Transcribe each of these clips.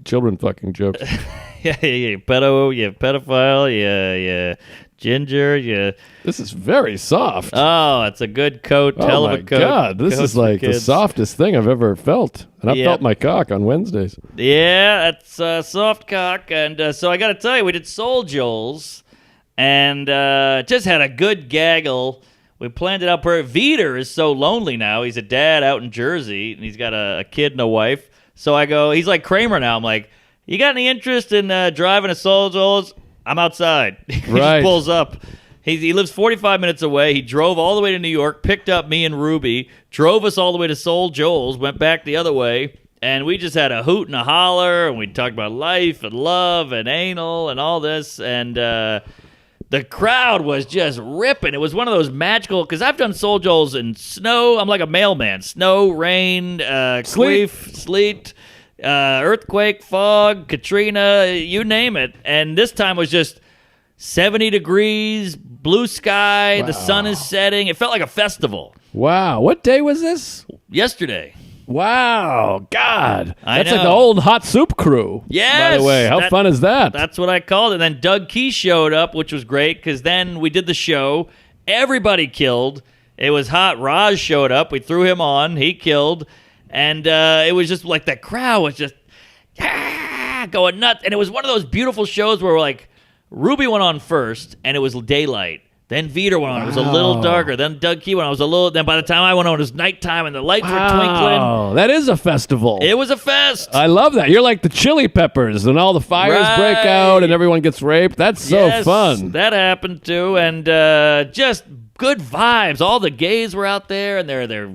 children fucking jokes. Yeah, pedophile, yeah, ginger, yeah. This is very soft. Oh, it's a good coat. Hell of a coat. Oh my God, this is like the softest thing I've ever felt. And I've felt my cock on Wednesdays. Yeah, that's soft cock. And so I got to tell you, we did SoulJoel's and just had a good gaggle. We planned it out. Vitor is so lonely now. He's a dad out in Jersey, and he's got a kid and a wife. So I go, he's like Kramer now. I'm like, you got any interest in driving to SoulJoel's? I'm outside. He just pulls up. He lives 45 minutes away. He drove all the way to New York, picked up me and Ruby, drove us all the way to SoulJoel's, went back the other way, and we just had a hoot and a holler, and we talked about life and love and anal and all this, and the crowd was just ripping. It was one of those magical, because I've done SoulJoel's in snow. I'm like a mailman. Snow, rain, sleet, earthquake, fog, Katrina, you name it. And this time was just 70 degrees, blue sky, the sun is setting. It felt like a festival. Wow. What day was this? Yesterday. Wow. God. That's like the old Hot Soup crew. Yes. By the way, how fun is that? That's what I called it. And then Doug Key showed up, which was great, because then we did the show. Everybody killed. It was hot. Raj showed up. We threw him on. He killed. And it was just like the crowd was just going nuts. And it was one of those beautiful shows where we're like, Ruby went on first, and it was daylight. Then Vitor went on. It was a little darker. Then Doug Key went on. It was a little. Then by the time I went on, it was nighttime, and the lights were twinkling. Oh, that is a festival. It was a fest. I love that. You're like the Chili Peppers, and all the fires break out, and everyone gets raped. That's so fun. That happened too, and just good vibes. All the gays were out there, and they're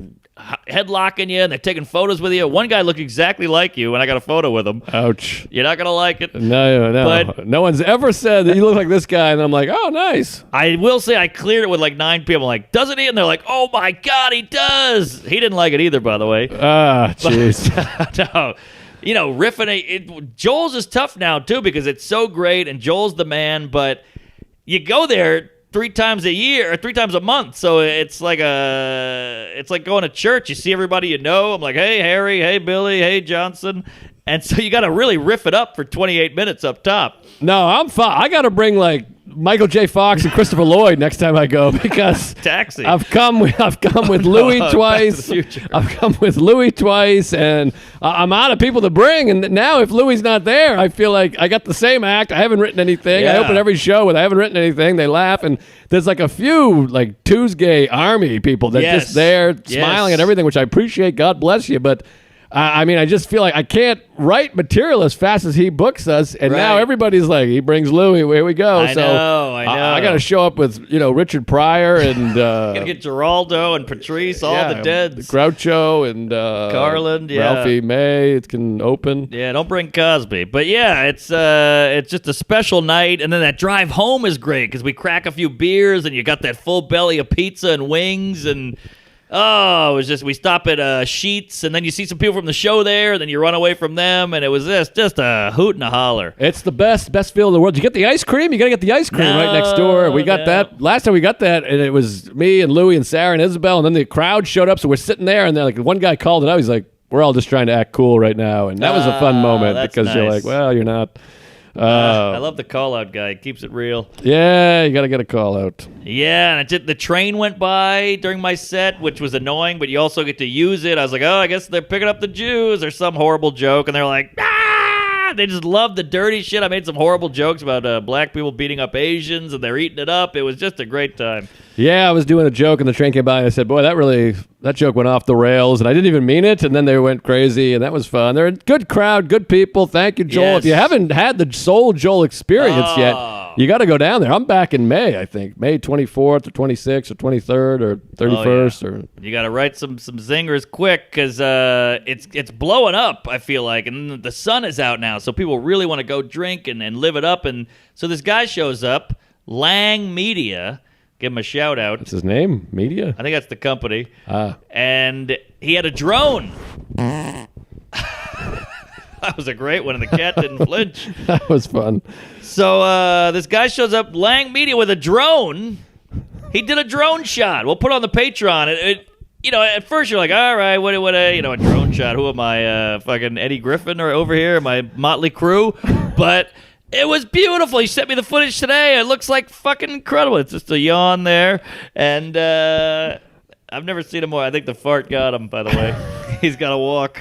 headlocking you, and they're taking photos with you. One guy looked exactly like you, and I got a photo with him. Ouch. You're not going to like it. No. But no one's ever said that you look like this guy, and I'm like, oh, nice. I will say I cleared it with like 9 people. I'm like, doesn't he? And they're like, oh, my God, he does. He didn't like it either, by the way. Jeez. No. You know, riffing. Joel's is tough now, too, because it's so great, and Joel's the man, but you go there 3 times a year or 3 times a month, so it's like going to church. You see everybody you know. I'm like, hey Harry, hey Billy, hey Johnson, and so you got to really riff it up for 28 minutes up top. No, I'm fine. I got to bring like Michael J. Fox and Christopher Lloyd next time I go, because Taxi. I've come with Louis twice. I've come with Louis twice, and I'm out of people to bring. And now if Louis not there, I feel like I got the same act. I haven't written anything. I open every show with I haven't written anything. They laugh, and there's like a few like Tuesday Army people that just there smiling at everything, which I appreciate. God bless you, but. I mean, I just feel like I can't write material as fast as he books us, and now everybody's like, he brings Louis, here we go. I know. I got to show up with, Richard Pryor and... Gotta get Geraldo and Patrice, all the deads. Groucho and... Carlin, Ralphie May, it can open. Yeah, don't bring Cosby. But yeah, it's just a special night, and then that drive home is great, because we crack a few beers, and you got that full belly of pizza and wings, and... Oh, it was just, we stop at Sheets, and then you see some people from the show there, and then you run away from them, and it was just a hoot and a holler. It's the best feel in the world. You get the ice cream? You got to get the ice cream right next door. We got that. Last time we got that, and it was me and Louie and Sarah and Isabel, and then the crowd showed up, so we're sitting there, and they're like, one guy called it out. He's like, we're all just trying to act cool right now, and that was a fun moment, because you're like, well, you're not... I love the call-out guy. He keeps it real. Yeah, you got to get a call-out. Yeah, and the train went by during my set, which was annoying, but you also get to use it. I was like, oh, I guess they're picking up the Jews or some horrible joke, and they're like, ah! They just love the dirty shit. I made some horrible jokes about black people beating up Asians, and they're eating it up. It was just a great time. Yeah, I was doing a joke, and the train came by, and I said, boy, that joke went off the rails, and I didn't even mean it, and then they went crazy, and that was fun. They're a good crowd, good people. Thank you, Joel. Yes. If you haven't had the SoulJoel experience yet, you got to go down there. I'm back in May, I think. May 24th or 26th or 23rd or 31st. Or you got to write some zingers quick, because it's blowing up, I feel like, and the sun is out now, so people really want to go drink and live it up. And so this guy shows up, Lang Media. Give him a shout out. What's his name? Media? I think that's the company. And he had a drone. That was a great one, and the cat didn't flinch. That was fun. So this guy shows up, Lang Media, with a drone. He did a drone shot. We'll put it on the Patreon. at first you're like, all right, what, a drone shot. Who am I, fucking Eddie Griffin or over here? My Motley Crue? But it was beautiful. He sent me the footage today. It looks like fucking incredible. It's just a yawn there, and I've never seen him more. I think the fart got him. By the way, he's got to walk.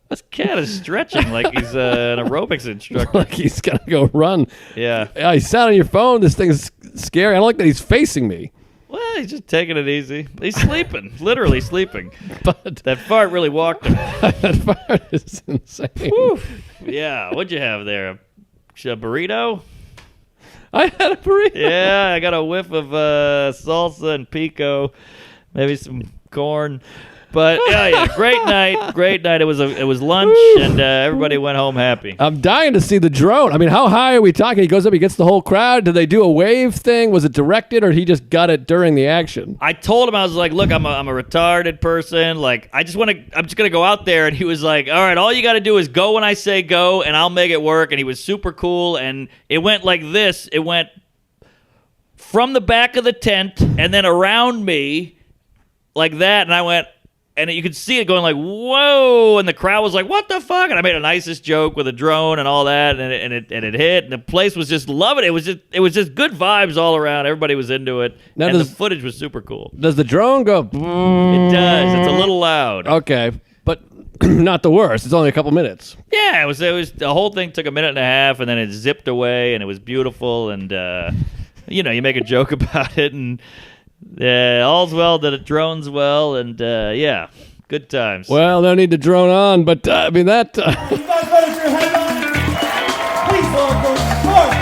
This cat is stretching like he's an aerobics instructor. Like he's got to go run. Yeah. He sat on your phone. This thing's scary. I don't like that he's facing me. Well, he's just taking it easy. He's sleeping, literally sleeping. But that fart really walked him. That fart is insane. Whew. Yeah, what'd you have there? A burrito? I had a burrito. Yeah, I got a whiff of salsa and pico, maybe some corn. But yeah, great night. It was lunch, and everybody went home happy. I'm dying to see the drone. I mean, how high are we talking? He goes up, he gets the whole crowd. Did they do a wave thing? Was it directed, or he just got it during the action? I told him, I was like, look, I'm a retarded person. Like, I'm just gonna go out there. And he was like, all right, all you got to do is go when I say go, and I'll make it work. And he was super cool. And it went like this. It went from the back of the tent and then around me like that. And I went. And you could see it going like, whoa, and the crowd was like, what the fuck? And I made a nicest joke with a drone and all that, and it hit, and the place was just loving it. It was just good vibes all around. Everybody was into it, and the footage was super cool. Does the drone go? It does. It's a little loud. Okay, but not the worst. It's only a couple minutes. Yeah, it was the whole thing took a minute and a half, and then it zipped away, and it was beautiful, and you make a joke about it, and. All's well that it drones well, and yeah, good times. Well, no need to drone on, but I mean that. You guys ready for your headline? Please welcome Mark